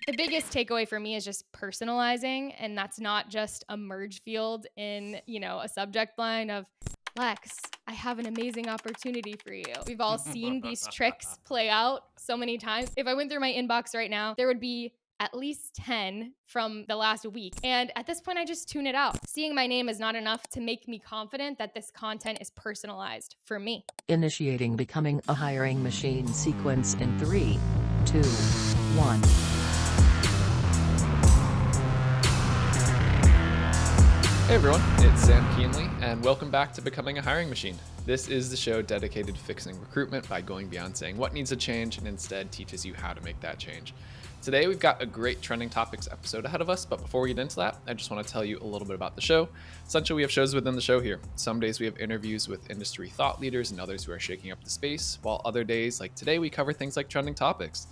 The biggest takeaway for me is just personalizing, and that's not just a merge field in, a subject line of Lex, I have an amazing opportunity for you. We've all seen these tricks play out so many times. If I went through my inbox right now, there would be at least 10 from the last week. And at this point, I just tune it out. Seeing my name is not enough to make me confident that this content is personalized for me. Initiating becoming a hiring machine sequence in 3, 2, 1. Hey everyone, it's Sam Keenly, and welcome back to Becoming a Hiring Machine. This is the show dedicated to fixing recruitment by going beyond saying what needs to change and instead teaches you how to make that change. Today we've got a great trending topics episode ahead of us, but before we get into that, I just want to tell you a little bit about the show. Essentially, we have shows within the show here. Some days we have interviews with industry thought leaders and others who are shaking up the space, while other days, like today, we cover things like trending topics.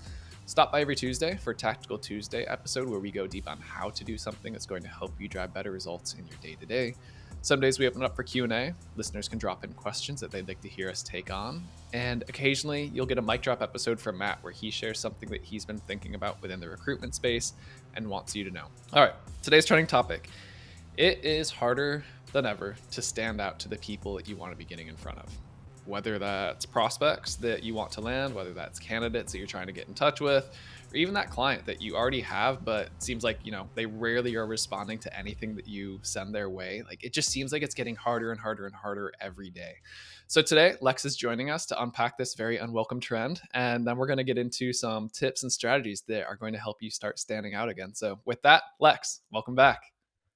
Stop by every Tuesday for Tactical Tuesday episode where we go deep on how to do something that's going to help you drive better results in your day-to-day. Some days we open up for Q&A. Listeners can drop in questions that they'd like to hear us take on. And occasionally you'll get a mic drop episode from Matt where he shares something that he's been thinking about within the recruitment space and wants you to know. All right, today's trending topic. It is harder than ever to stand out to the people that you want to be getting in front of. Whether that's prospects that you want to land, whether that's candidates that you're trying to get in touch with, or even that client that you already have, but it seems like, they rarely are responding to anything that you send their way. Like it just seems like it's getting harder and harder and harder every day. So today, Lex is joining us to unpack this very unwelcome trend. And then we're going to get into some tips and strategies that are going to help you start standing out again. So with that, Lex, welcome back.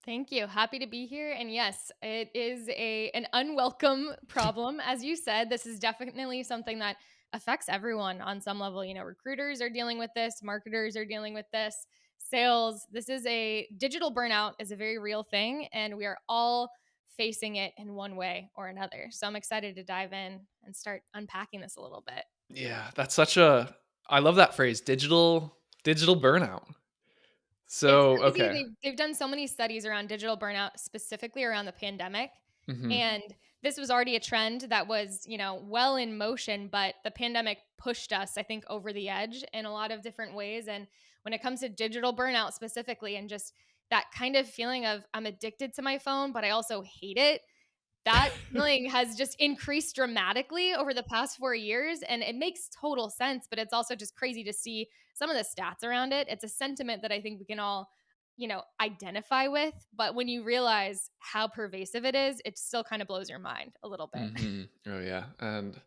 Thank you. Happy to be here. And yes, it is an unwelcome problem. As you said, this is definitely something that affects everyone on some level. Recruiters are dealing with this, marketers are dealing with this, sales. This is digital burnout is a very real thing, and we are all facing it in one way or another. So I'm excited to dive in and start unpacking this a little bit. Yeah, I love that phrase, digital burnout. It's So, crazy. okay. They've done so many studies around digital burnout, specifically around the pandemic. Mhm. And this was already a trend that was, well in motion, but the pandemic pushed us, I think, over the edge in a lot of different ways. And when it comes to digital burnout specifically, and just that kind of feeling of I'm addicted to my phone, but I also hate it, that feeling has just increased dramatically over the past 4 years, and it makes total sense, but it's also just crazy to see some of the stats around it. It's a sentiment that I think we can all, identify with, but when you realize how pervasive it is, it still kind of blows your mind a little bit. Mhm. Oh, yeah, and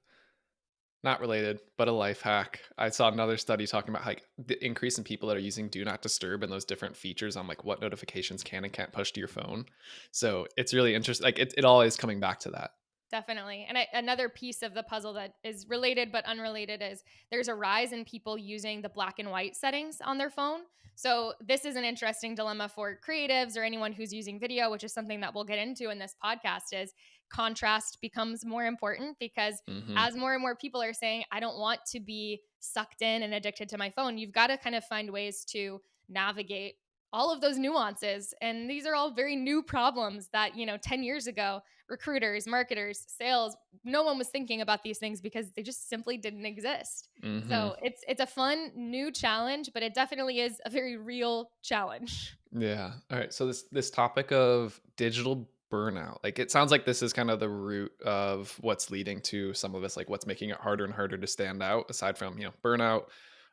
not related, but a life hack. I saw another study talking about, like, the increase in people that are using Do Not Disturb and those different features on, like, what notifications can and can't push to your phone. So, it's really interesting. Like, it all is coming back to that. Definitely. And another piece of the puzzle that is related but unrelated is there's a rise in people using the black and white settings on their phone. So, this is an interesting dilemma for creatives or anyone who's using video, which is something that we'll get into in this podcast is contrast becomes more important because Mhm. as more and more people are saying, I don't want to be sucked in and addicted to my phone, you've got to kind of find ways to navigate all of those nuances. And these are all very new problems that, 10 years ago, recruiters, marketers, sales, no one was thinking about these things because they just simply didn't exist. Mhm. So it's a fun new challenge, but it definitely is a very real challenge. Yeah. Alright, so this topic of digital burnout, like, it sounds like this is kind of the root of what's leading to some of this, like, what's making it harder and harder to stand out aside from, burnout,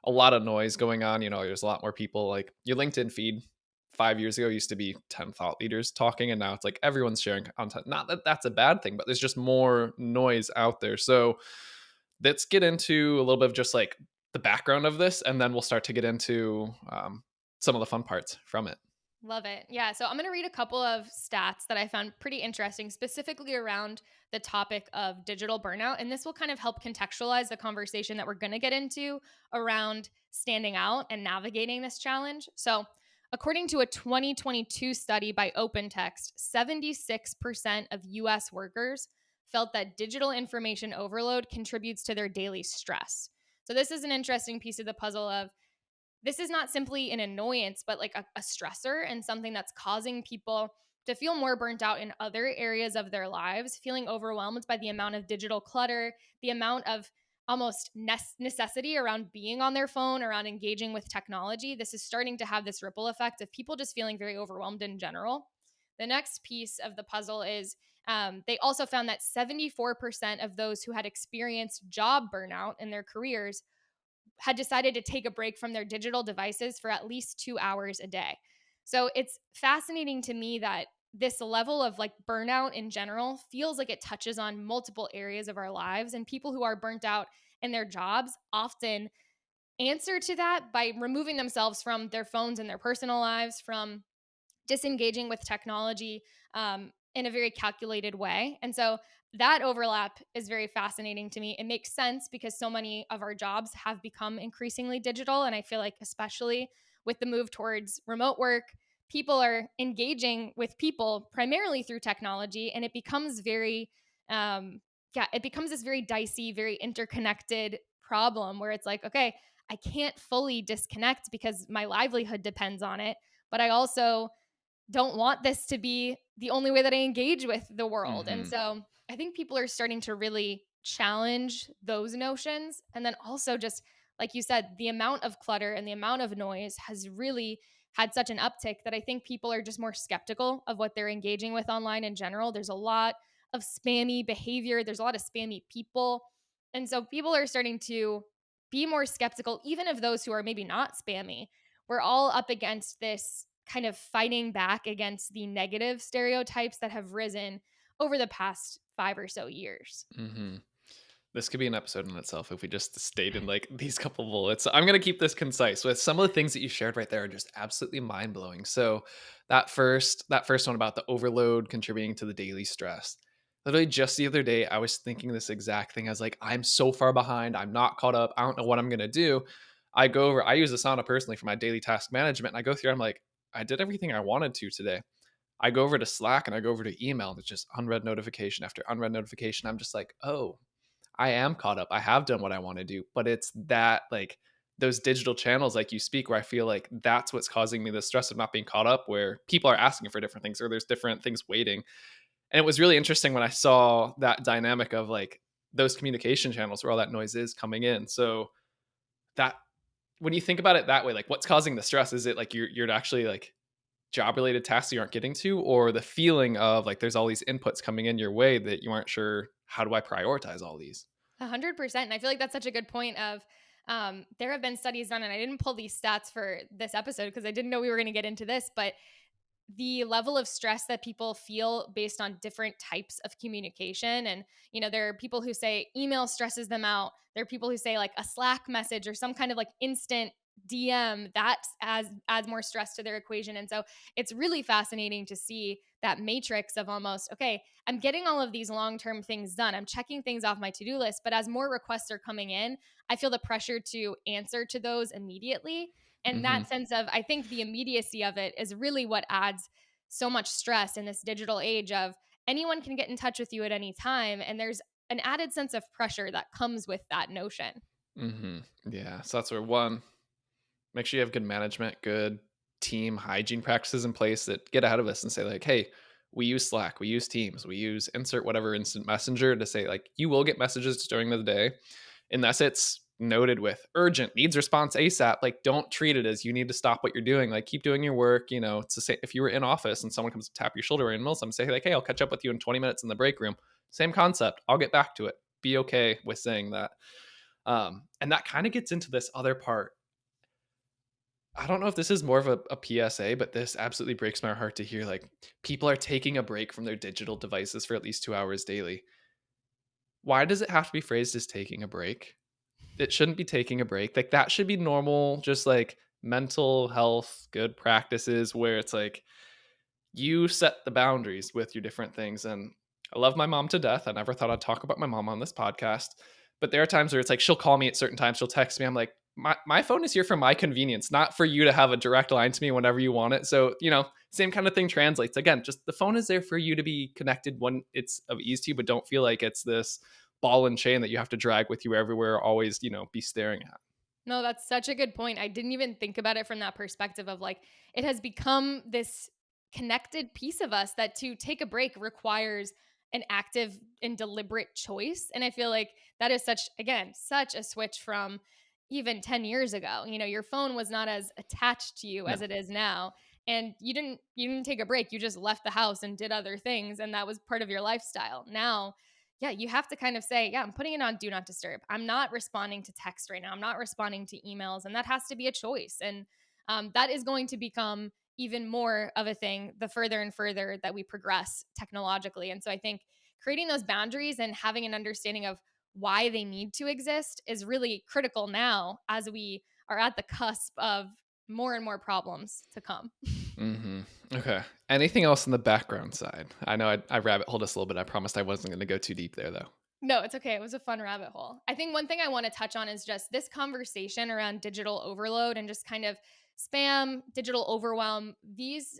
a lot of noise going on, there's a lot more people, like, your LinkedIn feed 5 years ago used to be 10 thought leaders talking, and now it's like everyone's sharing content. Not that that's a bad thing, but there's just more noise out there. So, let's get into a little bit of just, like, the background of this, and then we'll start to get into, some of the fun parts from it. Love it. Yeah. So I'm going to read a couple of stats that I found pretty interesting, specifically around the topic of digital burnout. And this will kind of help contextualize the conversation that we're going to get into around standing out and navigating this challenge. So, according to a 2022 study by OpenText, 76% of US workers felt that digital information overload contributes to their daily stress. So, this is an interesting piece of the puzzle of this is not simply an annoyance, but like a stressor and something that's causing people to feel more burnt out in other areas of their lives, feeling overwhelmed by the amount of digital clutter, the amount of almost necessity around being on their phone, around engaging with technology, this is starting to have this ripple effect of people just feeling very overwhelmed in general. The next piece of the puzzle is they also found that 74% of those who had experienced job burnout in their careers had decided to take a break from their digital devices for at least 2 hours a day. So it's fascinating to me that this level of like burnout in general feels like it touches on multiple areas of our lives. And people who are burnt out in their jobs often answer to that by removing themselves from their phones and their personal lives, from disengaging with technology in a very calculated way. And so that overlap is very fascinating to me. It makes sense because so many of our jobs have become increasingly digital. And I feel like, especially with the move towards remote work, people are engaging with people primarily through technology. And it becomes it becomes this very dicey, very interconnected problem where it's like, okay, I can't fully disconnect because my livelihood depends on it. But I also don't want this to be the only way that I engage with the world. And Hmm. so I think people are starting to really challenge those notions. And then also, just like you said, the amount of clutter and the amount of noise has really had such an uptick that I think people are just more skeptical of what they're engaging with online in general. There's a lot of spammy behavior, there's a lot of spammy people. And so people are starting to be more skeptical, even of those who are maybe not spammy. We're all up against this kind of fighting back against the negative stereotypes that have risen over the past 5 or so years. Hmm. This could be an episode in itself if we just stayed in like these couple bullets. I'm gonna keep this concise. With some of the things that you shared right there are just absolutely mind blowing. So that first one about the overload contributing to the daily stress. Literally just the other day, I was thinking this exact thing. I was like, I'm so far behind. I'm not caught up. I don't know what I'm gonna do. I use Asana personally for my daily task management. And I go through, I'm like, I did everything I wanted to today. I go over to Slack and I go over to email, and it's just unread notification after unread notification. I'm just like, oh, I am caught up. I have done what I want to do, but it's that like those digital channels like you speak where I feel like that's what's causing me the stress of not being caught up, where people are asking for different things or there's different things waiting. And it was really interesting when I saw that dynamic of like those communication channels where all that noise is coming in. So that when you think about it that way, like what's causing the stress? Is it like you're actually like job related tasks you aren't getting to, or the feeling of like there's all these inputs coming in your way that you aren't sure how do I prioritize all these? 100%. And I feel like that's such a good point of there have been studies done, and I didn't pull these stats for this episode because I didn't know we were going to get into this, but the level of stress that people feel based on different types of communication. And there are people who say email stresses them out. There are people who say like a Slack message or some kind of like instant DM that adds more stress to their equation. And so it's really fascinating to see that matrix of almost, okay, I'm getting all of these long-term things done, I'm checking things off my to-do list, but as more requests are coming in, I feel the pressure to answer to those immediately. And Hmm. that sense of, I think the immediacy of it is really what adds so much stress in this digital age of anyone can get in touch with you at any time. And there's an added sense of pressure that comes with that notion. Hmm. Yeah. So that's where one, make sure you have good management, good team hygiene practices in place that get ahead of us and say, like, hey, we use Slack, we use Teams, we use insert whatever instant messenger to say, like, you will get messages during the day unless it's noted with urgent, needs response ASAP. Like, don't treat it as you need to stop what you're doing. Like, keep doing your work. You know, it's the same if you were in office and someone comes to tap your shoulder in the middle of something, say, like, hey, I'll catch up with you in 20 minutes in the break room. Same concept. I'll get back to it. Be okay with saying that. And that kind of gets into this other part. I don't know if this is more of a PSA, but this absolutely breaks my heart to hear like people are taking a break from their digital devices for at least 2 hours daily. Why does it have to be phrased as taking a break? It shouldn't be taking a break. Like that should be normal, just like mental health, good practices where it's like you set the boundaries with your different things. And I love my mom to death. I never thought I'd talk about my mom on this podcast. But there are times where it's like she'll call me at certain times, she'll text me. I'm like, my phone is here for my convenience, not for you to have a direct line to me whenever you want it. So, same kind of thing translates. Again, just the phone is there for you to be connected when it's of ease to you, but don't feel like it's this ball and chain that you have to drag with you everywhere, always, be staring at. No, that's such a good point. I didn't even think about it from that perspective of like, it has become this connected piece of us that to take a break requires an active and deliberate choice. And I feel like that is such a switch from even 10 years ago. Your phone was not as attached to you as No. it is now. And you didn't take a break. You just left the house and did other things. And that was part of your lifestyle. Now, yeah, you have to kind of say, yeah, I'm putting it on do not disturb. I'm not responding to text right now. I'm not responding to emails. And that has to be a choice. And that is going to become even more of a thing the further and further that we progress technologically. And so I think creating those boundaries and having an understanding of why they need to exist is really critical now as we are at the cusp of more and more problems to come. Hmm. Okay. Anything else on the background side? I know I rabbit holed us a little bit. I promised I wasn't going to go too deep there, though. No, it's okay. It was a fun rabbit hole. I think one thing I want to touch on is just this conversation around digital overload and just kind of spam, digital overwhelm. These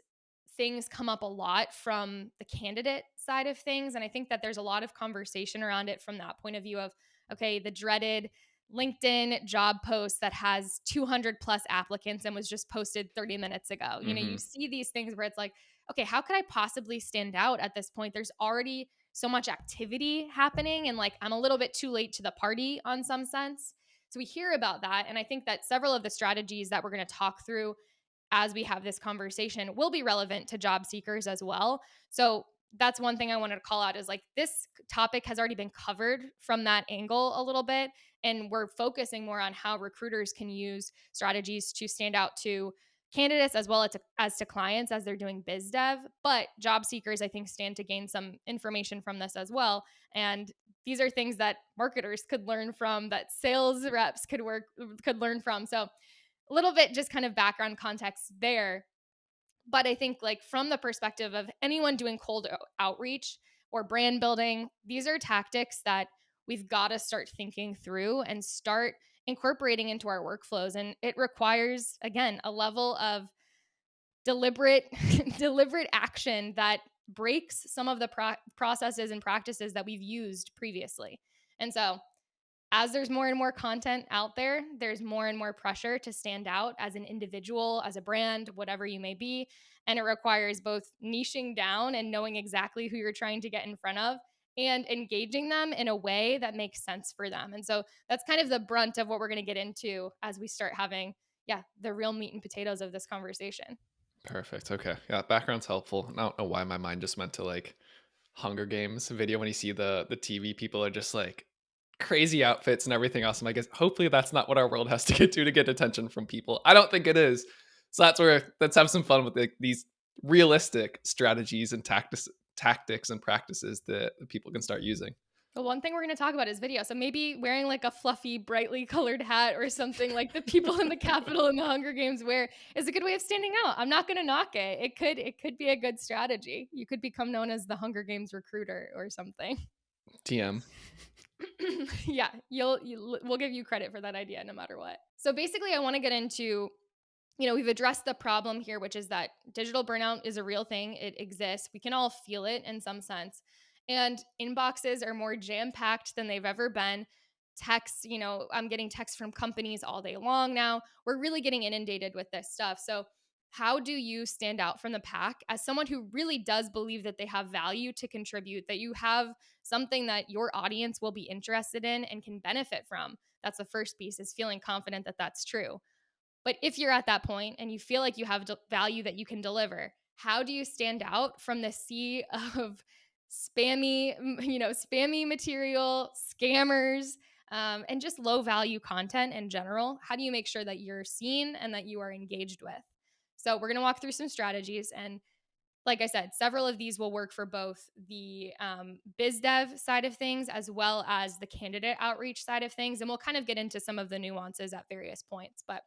things come up a lot from the candidate side of things. And I think that there's a lot of conversation around it from that point of view of, okay, the dreaded LinkedIn job post that has 200 plus applicants and was just posted 30 minutes ago. You Hmm. see these things where it's like, okay, how could I possibly stand out at this point? There's already so much activity happening, and like I'm a little bit too late to the party on some sense. So we hear about that. And I think that several of the strategies that we're going to talk through as we have this conversation will be relevant to job seekers as well. So that's one thing I wanted to call out is like this topic has already been covered from that angle a little bit. And we're focusing more on how recruiters can use strategies to stand out to candidates as well as to clients as they're doing biz dev. But job seekers, I think, stand to gain some information from this as well. And these are things that marketers could learn from, that sales reps could learn from. So a little bit just kind of background context there. But I think, like, from the perspective of anyone doing cold outreach or brand building, these are tactics that we've got to start thinking through and start incorporating into our workflows. And it requires, again, a level of deliberate, deliberate action that breaks some of the processes and practices that we've used previously. And so, as there's more and more content out there, there's more and more pressure to stand out as an individual, as a brand, whatever you may be. And it requires both niching down and knowing exactly who you're trying to get in front of and engaging them in a way that makes sense for them. And so that's kind of the brunt of what we're going to get into as we start having, yeah, the real meat and potatoes of this conversation. Perfect. Okay. Yeah, background's helpful. I don't know why my mind just went to like Hunger Games video when you see the TV people are just like crazy outfits and everything else. I'm like, hopefully that's not what our world has to get to get attention from people. I don't think it is. So that's where let's have some fun with these realistic strategies and tactics and practices that people can start using. The one thing we're going to talk about is video. So maybe wearing like a fluffy, brightly colored hat or something like the people in the Capitol in the Hunger Games wear is a good way of standing out. I'm not going to knock it. It could be a good strategy. You could become known as the Hunger Games recruiter or something. TM. Yeah, we'll give you credit for that idea no matter what. So basically, I want to get into, we've addressed the problem here, which is that digital burnout is a real thing. It exists. We can all feel it in some sense. And inboxes are more jam packed than they've ever been. Texts, I'm getting texts from companies all day long now. We're really getting inundated with this stuff. So, how do you stand out from the pack as someone who really does believe that they have value to contribute, that you have something that your audience will be interested in and can benefit from? That's the first piece, is feeling confident that that's true. But if you're at that point and you feel like you have value that you can deliver, how do you stand out from the sea of spammy material, scammers, and just low value content in general? How do you make sure that you're seen and that you are engaged with? So we're going to walk through some strategies. And like I said, several of these will work for both the biz dev side of things as well as the candidate outreach side of things. And we'll kind of get into some of the nuances at various points. But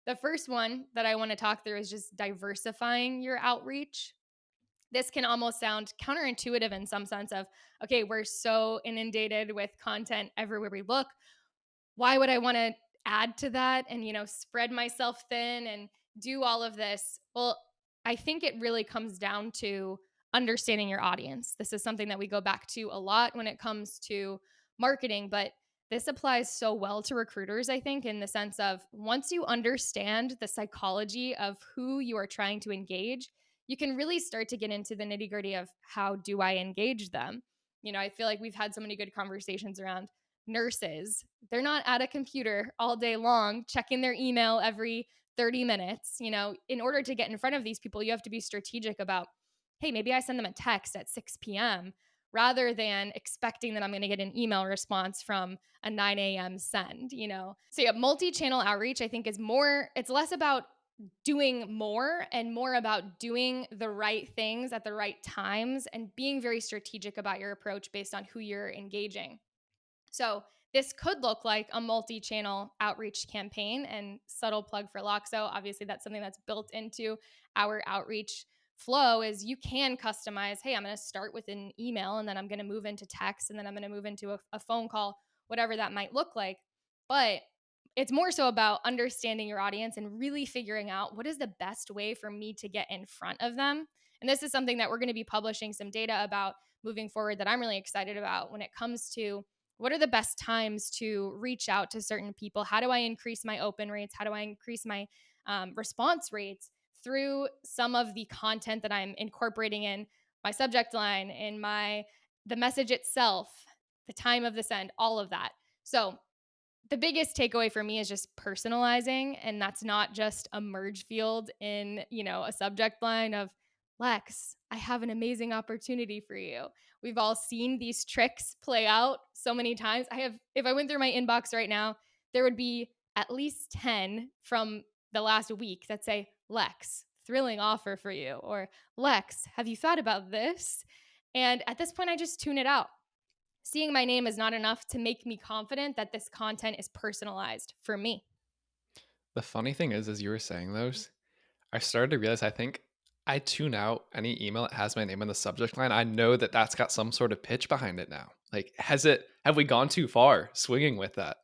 the first one that I want to talk through is just diversifying your outreach. This can almost sound counterintuitive in some sense of, okay, we're so inundated with content everywhere we look. Why would I want to add to that and, spread myself thin and do all of this? Well, I think it really comes down to understanding your audience. This is something that we go back to a lot when it comes to marketing, but this applies so well to recruiters, I think, in the sense of once you understand the psychology of who you are trying to engage, you can really start to get into the nitty gritty of how do I engage them? I feel like we've had so many good conversations around nurses. They're not at a computer all day long checking their email every 30 minutes. In order to get in front of these people, you have to be strategic about, hey, maybe I send them a text at 6 p.m. rather than expecting that I'm going to get an email response from a 9 a.m. send. So yeah, multi-channel outreach I think is more, it's less about doing more and more about doing the right things at the right times and being very strategic about your approach based on who you're engaging. So this could look like a multi-channel outreach campaign, and subtle plug for Loxo. Obviously, that's something that's built into our outreach flow is you can customize, hey, I'm going to start with an email and then I'm going to move into text and then I'm going to move into a phone call, whatever that might look like. But it's more so about understanding your audience and really figuring out what is the best way for me to get in front of them. And this is something that we're going to be publishing some data about moving forward that I'm really excited about when it comes to what are the best times to reach out to certain people? How do I increase my open rates? How do I increase my response rates through some of the content that I'm incorporating in my subject line, in the message itself, the time of the send, all of that. So the biggest takeaway for me is just personalizing, and that's not just a merge field in a subject line of, Lex, I have an amazing opportunity for you. We've all seen these tricks play out so many times. If I went through my inbox right now, there would be at least 10 from the last week that say, Lex, thrilling offer for you, or Lex, have you thought about this? And at this point I just tune it out. Seeing my name is not enough to make me confident that this content is personalized for me. The funny thing is, as you were saying those, I started to realize I think I tune out any email that has my name in the subject line. I know that that's got some sort of pitch behind it now. Like, have we gone too far swinging with that?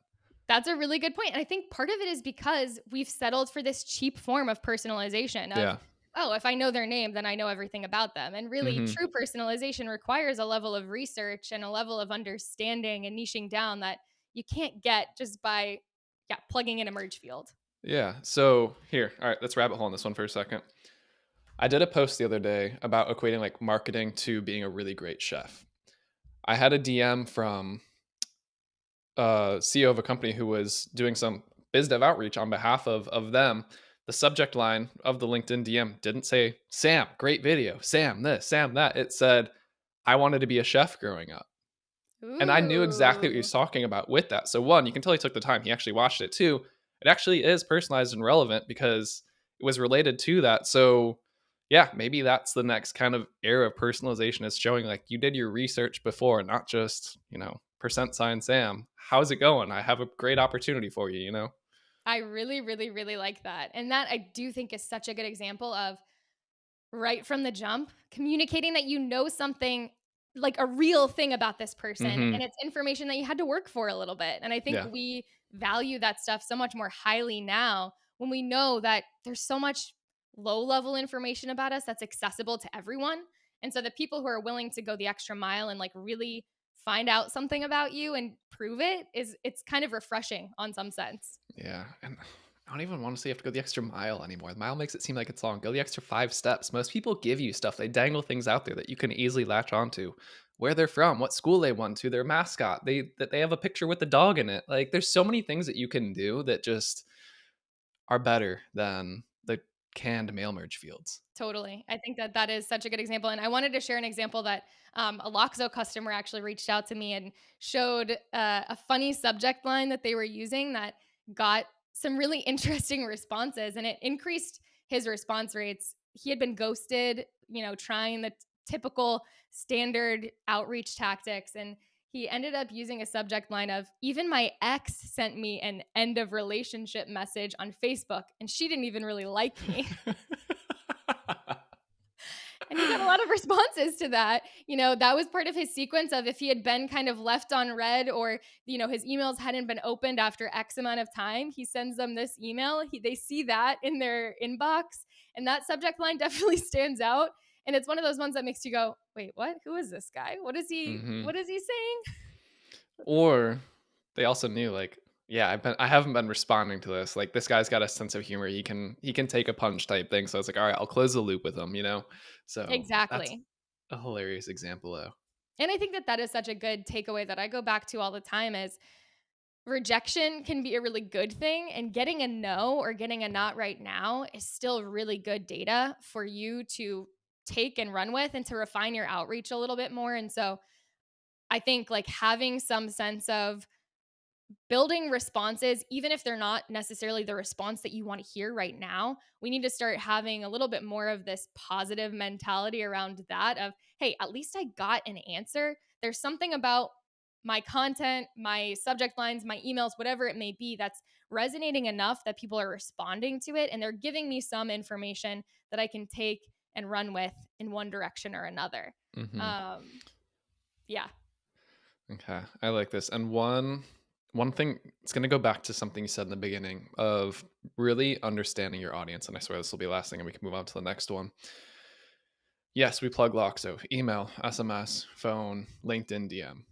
That's a really good point. And I think part of it is because we've settled for this cheap form of personalization of, Yeah. oh, if I know their name, then I know everything about them. And really, Hmm. true personalization requires a level of research and a level of understanding and niching down that you can't get just by, yeah, plugging in a merge field. Yeah. So here, all right, let's rabbit hole on this one for a second. I did a post the other day about equating like marketing to being a really great chef. I had a DM from CEO of a company who was doing some biz dev outreach on behalf of them. The subject line of the LinkedIn DM didn't say, Sam, great video, Sam this, Sam that. It said, I wanted to be a chef growing up. And I knew exactly what he Ooh. was talking about with that. So one, you can tell he took the time. He actually watched it. Two, it actually is personalized and relevant because it was related to that. So yeah, maybe that's the next kind of era of personalization, is showing like you did your research before, not just, percent sign Sam. How's it going? I have a great opportunity for you. I really, really, really like that. And that I do think is such a good example of right from the jump, communicating that you know something like a real thing about this person Hmm. and it's information that you had to work for a little bit. And I think Yeah. we value that stuff so much more highly now when we know that there's so much low level information about us that's accessible to everyone. And so the people who are willing to go the extra mile and like really find out something about you and prove it's kind of refreshing on some sense. Yeah. And I don't even want to say you have to go the extra mile anymore. The mile makes it seem like it's long. Go the extra 5 steps. Most people give you stuff. They dangle things out there that you can easily latch onto. Where they're from, what school they went to, their mascot. They have a picture with the dog in it. Like there's so many things that you can do that just are better than the canned mail merge fields. Totally. I think that that is such a good example. And I wanted to share an example that a Loxo customer actually reached out to me and showed a funny subject line that they were using that got some really interesting responses and it increased his response rates. He had been ghosted, trying the typical standard outreach tactics. And he ended up using a subject line of, even my ex sent me an end of relationship message on Facebook and she didn't even really like me. And he got a lot of responses to that. That was part of his sequence of if he had been kind of left on red or, his emails hadn't been opened after X amount of time, he sends them this email. They see that in their inbox. And that subject line definitely stands out. And it's one of those ones that makes you go, wait, what? Who is this guy? Hmm. What is he saying? Or they also knew like, yeah, I haven't been responding to this. Like this guy's got a sense of humor. He can take a punch type thing. So it's like, all right, I'll close the loop with him. So that's Exactly. a hilarious example though. And I think that that is such a good takeaway that I go back to all the time is rejection can be a really good thing, and getting a no or getting a not right now is still really good data for you to take and run with and to refine your outreach a little bit more. And so I think like having some sense of building responses, even if they're not necessarily the response that you want to hear right now, we need to start having a little bit more of this positive mentality around that of, hey, at least I got an answer. There's something about my content, my subject lines, my emails, whatever it may be, that's resonating enough that people are responding to it and they're giving me some information that I can take and run with in one direction or another. Hmm. Um, yeah, Okay, I like this. And one thing, it's going to go back to something you said in the beginning of really understanding your audience. And I swear this will be the last thing, and we can move on to the next one. Yes, we plug Loxo, email, SMS, phone, LinkedIn DM.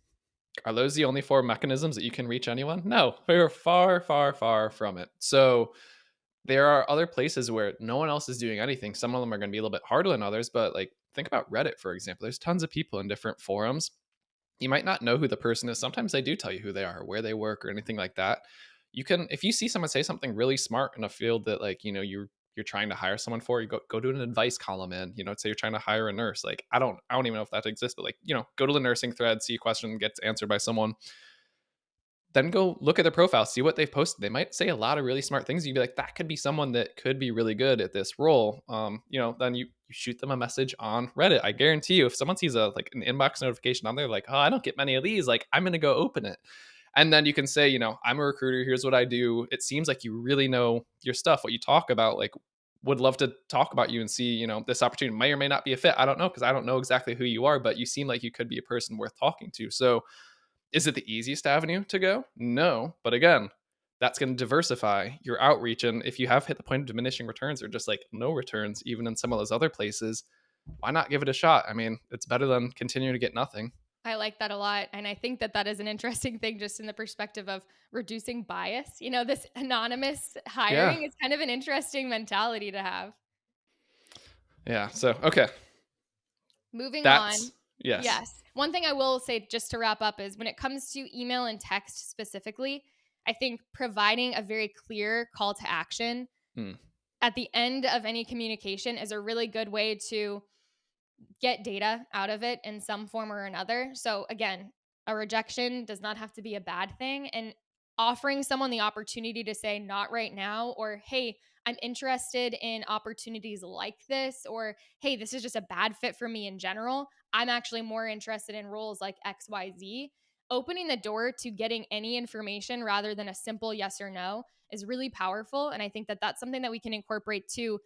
Are those the only four mechanisms that you can reach anyone? No, we're far, far, far from it. So there are other places where no one else is doing anything. Some of them are going to be a little bit harder than others, but like think about Reddit, for example. There's tons of people in different forums. You might not know who the person is. Sometimes they do tell you who they are, or where they work, or anything like that. You can, if you see someone say something really smart in a field that like, you're trying to hire someone for, you go to an advice column in, say you're trying to hire a nurse. Like I don't even know if that exists, but like, go to the nursing thread, see a question gets answered by someone, then go look at their profile, see what they've posted. They might say a lot of really smart things. You'd be like, that could be someone that could be really good at this role. Then you shoot them a message on Reddit. I guarantee you, if someone sees an inbox notification on there, like, oh, I don't get many of these, like, I'm gonna go open it. And then you can say, I'm a recruiter. Here's what I do. It seems like you really know your stuff, what you talk about. Like, would love to talk about you and see, this opportunity may or may not be a fit. I don't know because I don't know exactly who you are, but you seem like you could be a person worth talking to. So is it the easiest avenue to go? No. But again, that's going to diversify your outreach. And if you have hit the point of diminishing returns or just like no returns, even in some of those other places, why not give it a shot? I mean, it's better than continuing to get nothing. I like that a lot. And I think that that is an interesting thing just in the perspective of reducing bias. This anonymous Yeah. hiring is kind of an interesting mentality to have. Yeah. So, okay. Moving That's, on. yes. Yes. One thing I will say just to wrap up is when it comes to email and text specifically, I think providing a very clear call to action Hmm. at the end of any communication is a really good way to get data out of it in some form or another. So again, a rejection does not have to be a bad thing. And offering someone the opportunity to say, not right now, or hey, I'm interested in opportunities like this, or hey, this is just a bad fit for me in general. I'm actually more interested in roles like XYZ. Opening the door to getting any information rather than a simple yes or no is really powerful. And I think that that's something that we can incorporate too,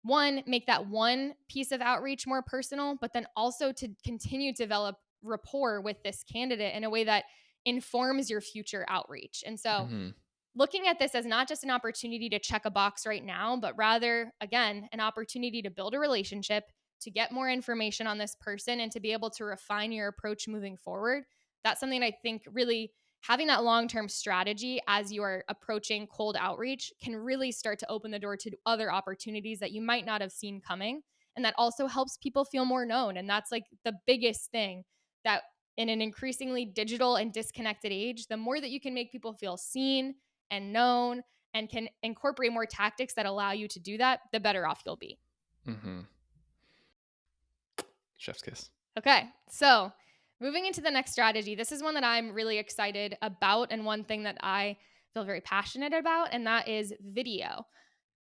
one, make that one piece of outreach more personal, but then also to continue to develop rapport with this candidate in a way that informs your future outreach. And so, Hmm. looking at this as not just an opportunity to check a box right now, but rather, again, an opportunity to build a relationship, to get more information on this person, and to be able to refine your approach moving forward. That's something I think really having that long-term strategy as you are approaching cold outreach can really start to open the door to other opportunities that you might not have seen coming. And that also helps people feel more known. And that's like the biggest thing that in an increasingly digital and disconnected age, the more that you can make people feel seen and known and can incorporate more tactics that allow you to do that, the better off you'll be. Hmm. Chef's kiss. Okay, so moving into the next strategy, this is one that I'm really excited about and one thing that I feel very passionate about, and that is video.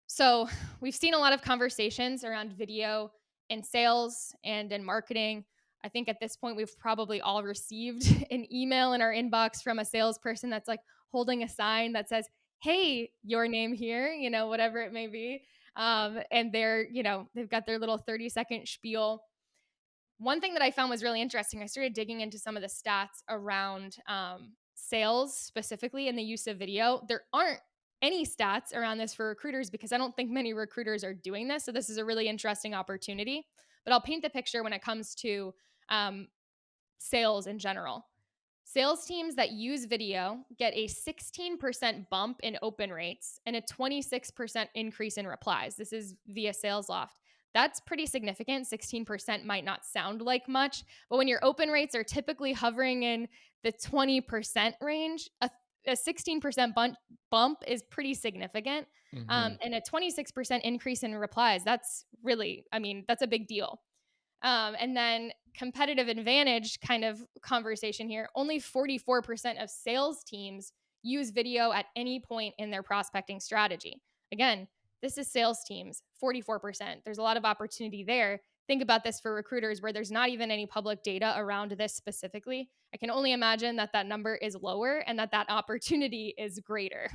So we've seen a lot of conversations around video in sales and in marketing. I think at this point, we've probably all received an email in our inbox from a salesperson that's like holding a sign that says, hey, your name here, whatever it may be. And they've got their little 30-second spiel. One thing that I found was really interesting, I started digging into some of the stats around sales specifically and the use of video. There aren't any stats around this for recruiters because I don't think many recruiters are doing this. So this is a really interesting opportunity. But I'll paint the picture when it comes to um, sales in general. Sales teams that use video get a 16% bump in open rates and a 26% increase in replies. This is via SalesLoft. That's pretty significant. 16% might not sound like much, but when your open rates are typically hovering in the 20% range, a 16% bump is pretty significant. Hmm. And a 26% increase in replies, that's really, I mean, that's a big deal. And then competitive advantage kind of conversation here. Only 44% of sales teams use video at any point in their prospecting strategy. Again, this is sales teams, 44%. There's a lot of opportunity there. Think about this for recruiters where there's not even any public data around this specifically. I can only imagine that that number is lower and that that opportunity is greater.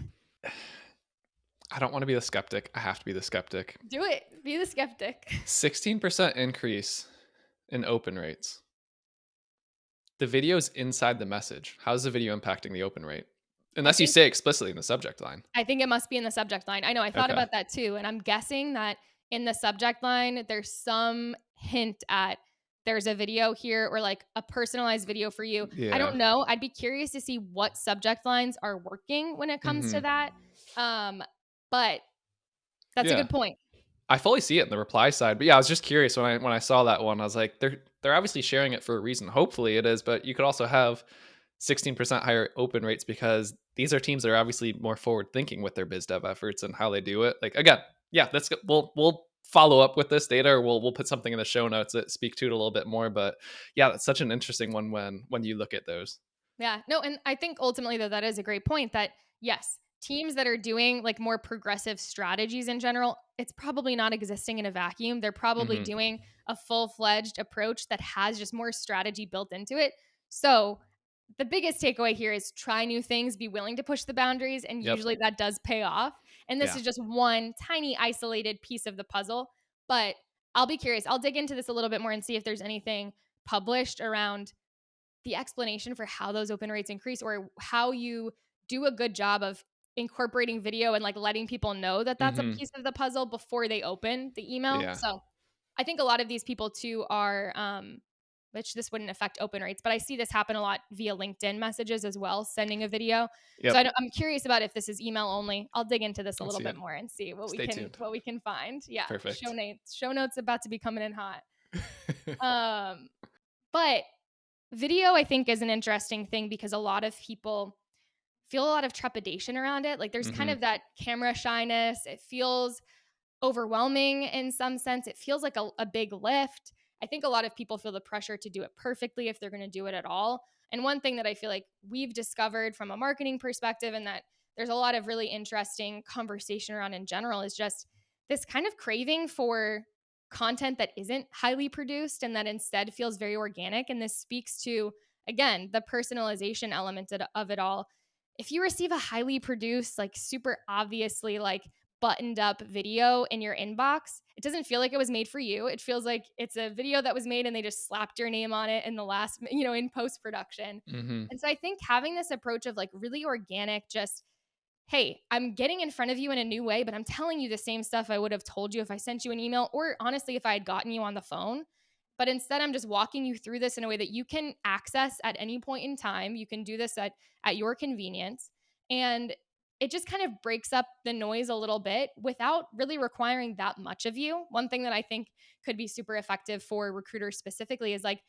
I don't want to be the skeptic. I have to be the skeptic. Do it. Be the skeptic. 16% increase in open rates. The video's inside the message. How's the video impacting the open rate? I Unless you think say explicitly in the subject line. I think it must be in the subject line. I know, I thought Okay. about that too, and I'm guessing that in the subject line, there's some hint at there's a video here or like a personalized video for you. I Yeah. don't know. I'd be curious to see what subject lines are working when it comes to Hmm. that. Um, but that's a Yeah. good point. I fully see it in the reply side, but yeah, I was just curious when I saw that one. I was like, they're obviously sharing it for a reason. Hopefully, it is, but you could also have 16% higher open rates because these are teams that are obviously more forward thinking with their biz dev efforts and how they do it. Like again, yeah, we'll follow up with this data, or we'll put something in the show notes that speak to it a little bit more. But yeah, that's such an interesting one when you look at those. Yeah. No, and I think ultimately though that is a great point that yes, teams that are doing like more progressive strategies in general, it's probably not existing in a vacuum. They're probably Hmm. doing a full-fledged approach that has just more strategy built into it. So, the biggest takeaway here is try new things, be willing to push the boundaries, and Yep. usually that does pay off. And this Yeah. is just one tiny isolated piece of the puzzle, but I'll be curious. I'll dig into this a little bit more and see if there's anything published around the explanation for how those open rates increase or how you do a good job of incorporating video and like letting people know that that's a Hmm. piece of the puzzle before they open the email. Yeah. So I think a lot of these people too are, which this wouldn't affect open rates, but I see this happen a lot via LinkedIn messages as well, sending a video. So Yep. I'm curious about if this is email only. I'll dig into this a Let's little see bit it. more and see Stay tuned. what we can find. Yeah, Perfect. show notes about to be coming in hot. Um, but video, I think, is an interesting thing because a lot of people feel a lot of trepidation around it. Like there's kind Hmm. of that camera shyness. It feels overwhelming in some sense. It feels like a big lift. I think a lot of people feel the pressure to do it perfectly if they're going to do it at all. And one thing that I feel like we've discovered from a marketing perspective and that there's a lot of really interesting conversation around in general is just this kind of craving for content that isn't highly produced and that instead feels very organic. And this speaks to, again, the personalization element of it all. If you receive a highly produced, like super obviously like buttoned up video in your inbox, it doesn't feel like it was made for you. It feels like it's a video that was made and they just slapped your name on it in the last, in post production. Hmm. And so I think having this approach of like really organic, just hey, I'm getting in front of you in a new way, but I'm telling you the same stuff I would have told you if I sent you an email or honestly, if I had gotten you on the phone. But instead, I'm just walking you through this in a way that you can access at any point in time. You can do this at your convenience. And it just kind of breaks up the noise a little bit without really requiring that much of you. One thing that I think could be super effective for recruiters specifically is like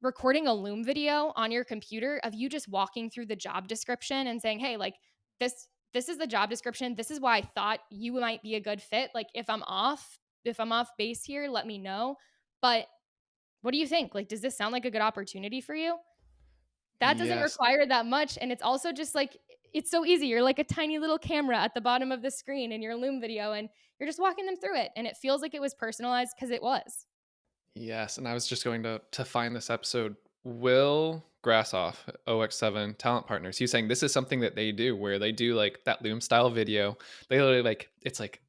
recording a Loom video on your computer of you just walking through the job description and saying, "Hey, like this is the job description. This is why I thought you might be a good fit. Like if I'm off base here, let me know. But what do you think? Like does this sound like a good opportunity for you?" That doesn't Yes. require that much and it's also just like it's so easy. You're like a tiny little camera at the bottom of the screen in your Loom video and you're just walking them through it and it feels like it was personalized because it was. Yes, and I was just going to find this episode. Will Grassoff, OX7 Talent Partners, he was saying this is something that they do where they do like that Loom style video. They literally like it's like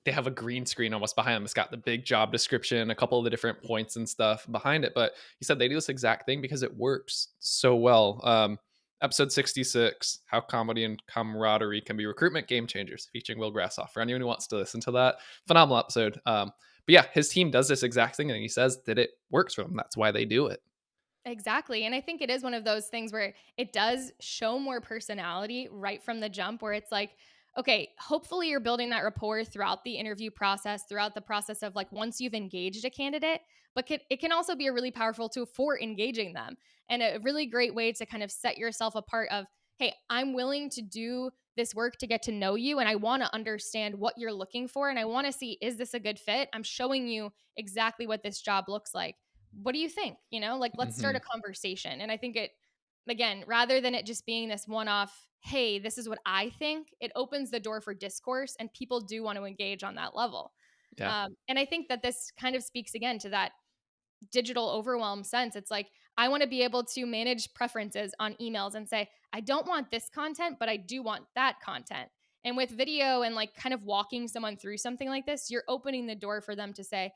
they have a green screen almost behind them. It's got the big job description, a couple of the different points and stuff behind it. But he said they do this exact thing because it works so well. Episode 66, How Comedy and Camaraderie Can Be Recruitment Game Changers, featuring Will Grassoff. For anyone who wants to listen to that, phenomenal episode. But yeah, his team does this exact thing, and he says that it works for them. That's why they do it. Exactly. And I think it is one of those things where it does show more personality right from the jump, where it's like, okay, hopefully you're building that rapport throughout the interview process, throughout the process of like once you've engaged a candidate, but it can also be a really powerful tool for engaging them and a really great way to kind of set yourself apart of, hey, I'm willing to do this work to get to know you and I want to understand what you're looking for and I want to see, is this a good fit? I'm showing you exactly what this job looks like. What do you think? Like let's start Hmm. a conversation. And I think it, again, rather than it just being this one off, hey, this is what I think, it opens the door for discourse and people do want to engage on that level. Yeah. And I think that this kind of speaks again to that digital overwhelm sense. It's like, I want to be able to manage preferences on emails and say, I don't want this content, but I do want that content. And with video and like kind of walking someone through something like this, you're opening the door for them to say,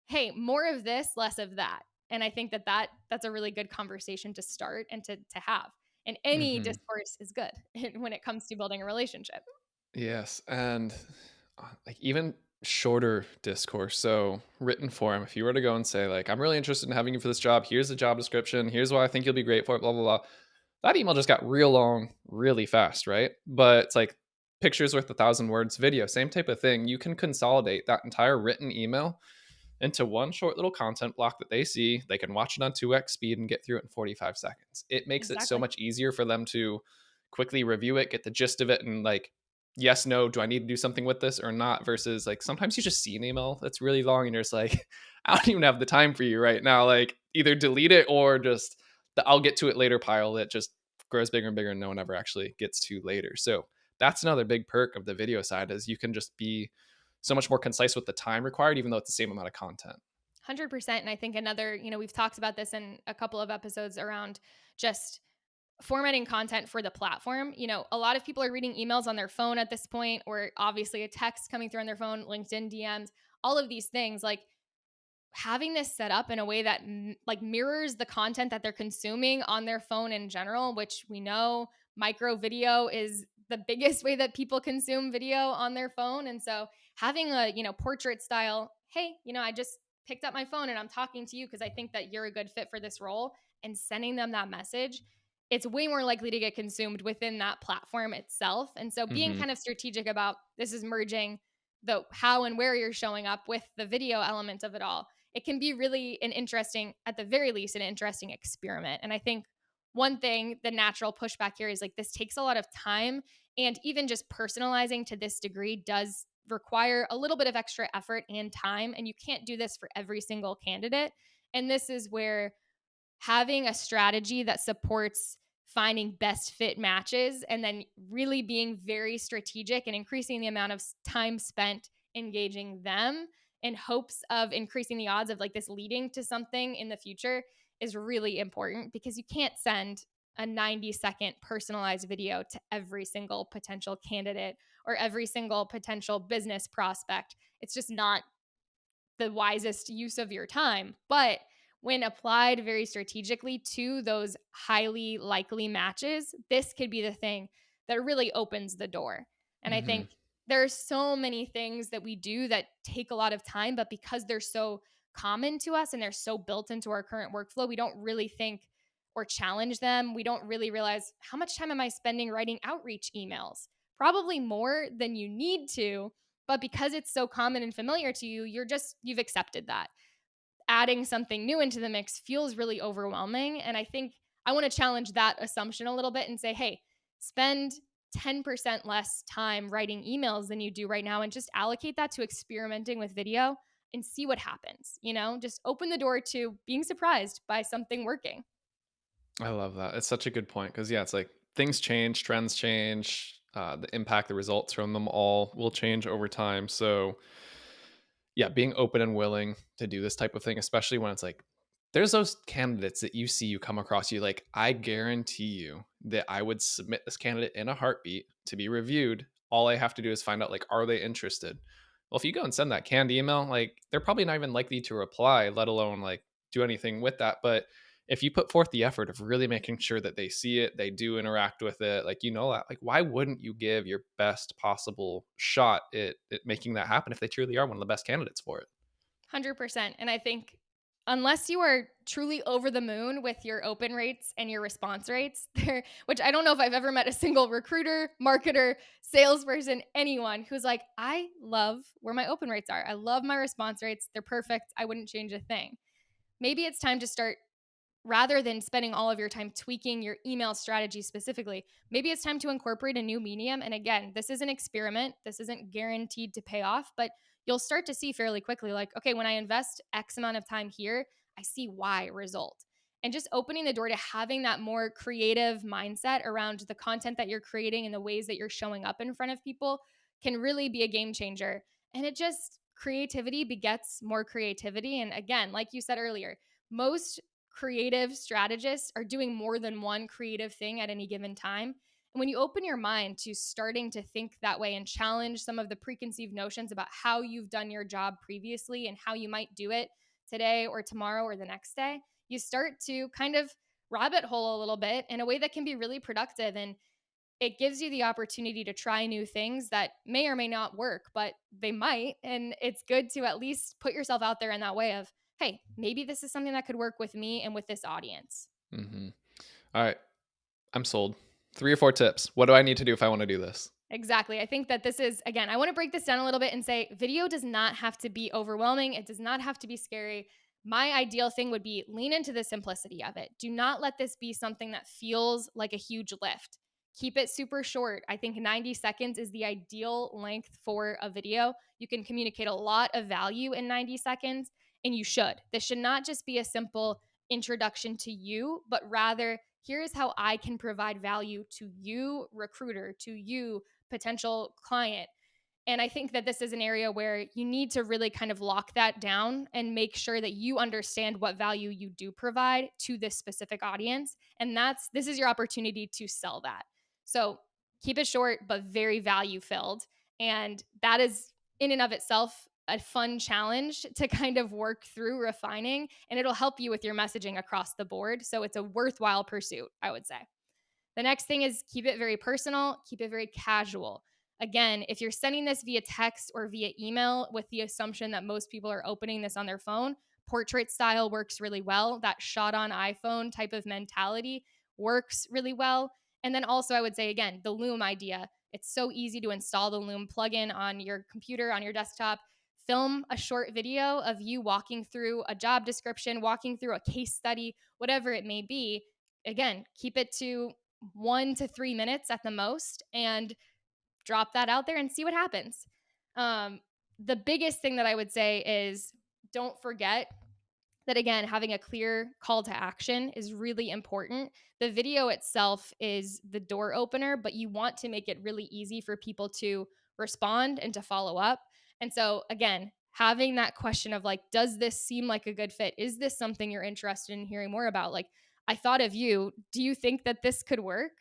hey, more of this, less of that. And I think that's a really good conversation to start and to have. And any Hmm. discourse is good when it comes to building a relationship. Yes, and like even shorter discourse. So written form. If you were to go and say like, "I'm really interested in having you for this job. Here's the job description. Here's why I think you'll be great for it." Blah blah blah. That email just got real long, really fast, right? But it's like pictures worth 1,000 words. Video, same type of thing. You can consolidate that entire written email into one short little content block that they see. They can watch it on 2x speed and get through it in 45 seconds. It makes it so Exactly. much easier for them to quickly review it, get the gist of it, and like, yes, no, do I need to do something with this or not? Versus like sometimes you just see an email that's really long and you're just like, I don't even have the time for you right now. Like either delete it or just the I'll get to it later pile that just grows bigger and bigger and no one ever actually gets to later. So that's another big perk of the video side is you can just be so much more concise with the time required, even though it's the same amount of content. 100%. And I think another, we've talked about this in a couple of episodes around just formatting content for the platform. A lot of people are reading emails on their phone at this point, or obviously a text coming through on their phone, LinkedIn DMs, all of these things. Like having this set up in a way that like mirrors the content that they're consuming on their phone in general, which we know micro video is the biggest way that people consume video on their phone. And so having a, portrait style, hey, I just picked up my phone and I'm talking to you because I think that you're a good fit for this role, and sending them that message, it's way more likely to get consumed within that platform itself. And so being Hmm. kind of strategic about this is merging the how and where you're showing up with the video element of it all, it can be really an interesting, at the very least, an interesting experiment. And I think one thing, the natural pushback here is like this takes a lot of time. And even just personalizing to this degree does require a little bit of extra effort and time. And you can't do this for every single candidate. And this is where having a strategy that supports finding best fit matches and then really being very strategic and increasing the amount of time spent engaging them in hopes of increasing the odds of like this leading to something in the future is really important, because you can't send a 90-second personalized video to every single potential candidate or every single potential business prospect. It's just not the wisest use of your time. But when applied very strategically to those highly likely matches, this could be the thing that really opens the door. And I Hmm. think there are so many things that we do that take a lot of time, but because they're so common to us and they're so built into our current workflow, we don't really think or challenge them. We don't really realize, how much time am I spending writing outreach emails? Probably more than you need to, but because it's so common and familiar to you, you've accepted that. Adding something new into the mix feels really overwhelming. And I think I want to challenge that assumption a little bit and say, hey, spend 10% less time writing emails than you do right now and just allocate that to experimenting with video and see what happens. Just open the door to being surprised by something working. I love that. It's such a good point because, yeah, it's like things change, trends change, the impact, the results from them all will change over time. So, yeah, being open and willing to do this type of thing, especially when it's like there's those candidates that you see you come across, you like, I guarantee you that I would submit this candidate in a heartbeat to be reviewed. All I have to do is find out, like, are they interested? Well, if you go and send that canned email, like, they're probably not even likely to reply, let alone like do anything with that. But if you put forth the effort of really making sure that they see it, they do interact with it, like, that, like, why wouldn't you give your best possible shot at making that happen if they truly are one of the best candidates for it? 100%. And I think unless you are truly over the moon with your open rates and your response rates, there, which I don't know if I've ever met a single recruiter, marketer, salesperson, anyone who's like, I love where my open rates are. I love my response rates. They're perfect. I wouldn't change a thing. Maybe it's time to start, rather than spending all of your time tweaking your email strategy specifically, maybe it's time to incorporate a new medium. And again, this is an experiment. This isn't guaranteed to pay off, but you'll start to see fairly quickly like, okay, when I invest X amount of time here, I see Y result. And just opening the door to having that more creative mindset around the content that you're creating and the ways that you're showing up in front of people can really be a game changer. And it just, creativity begets more creativity. And again, like you said earlier, most creative strategists are doing more than one creative thing at any given time. And when you open your mind to starting to think that way and challenge some of the preconceived notions about how you've done your job previously and how you might do it today or tomorrow or the next day, you start to kind of rabbit hole a little bit in a way that can be really productive. And it gives you the opportunity to try new things that may or may not work, but they might. And it's good to at least put yourself out there in that way of, hey, maybe this is something that could work with me and with this audience. Mm-hmm. All right. I'm sold. 3 or 4 tips. What do I need to do if I want to do this? Exactly. I think that this is, again, I want to break this down a little bit and say video does not have to be overwhelming. It does not have to be scary. My ideal thing would be lean into the simplicity of it. Do not let this be something that feels like a huge lift. Keep it super short. I think 90 seconds is the ideal length for a video. You can communicate a lot of value in 90 seconds, and you should. This should not just be a simple introduction to you, but rather, here's how I can provide value to you, recruiter, to you, potential client. And I think that this is an area where you need to really kind of lock that down and make sure that you understand what value you do provide to this specific audience. And this is your opportunity to sell that. So keep it short, but very value filled. And that is in and of itself a fun challenge to kind of work through refining, and it'll help you with your messaging across the board. So it's a worthwhile pursuit, I would say. The next thing is keep it very personal, keep it very casual. Again, if you're sending this via text or via email with the assumption that most people are opening this on their phone, portrait style works really well. That shot on iPhone type of mentality works really well. And then also, I would say, again, the Loom idea. It's so easy to install the Loom plugin on your computer, on your desktop. Film a short video of you walking through a job description, walking through a case study, whatever it may be. Again, keep it to 1 to 3 minutes at the most and drop that out there and see what happens. Um, the biggest thing that I would say is don't forget that, again, having a clear call to action is really important. The video itself is the door opener, but you want to make it really easy for people to respond and to follow up. And so, again, having that question of like, does this seem like a good fit? Is this something you're interested in hearing more about? Like, I thought of you. Do you think that this could work?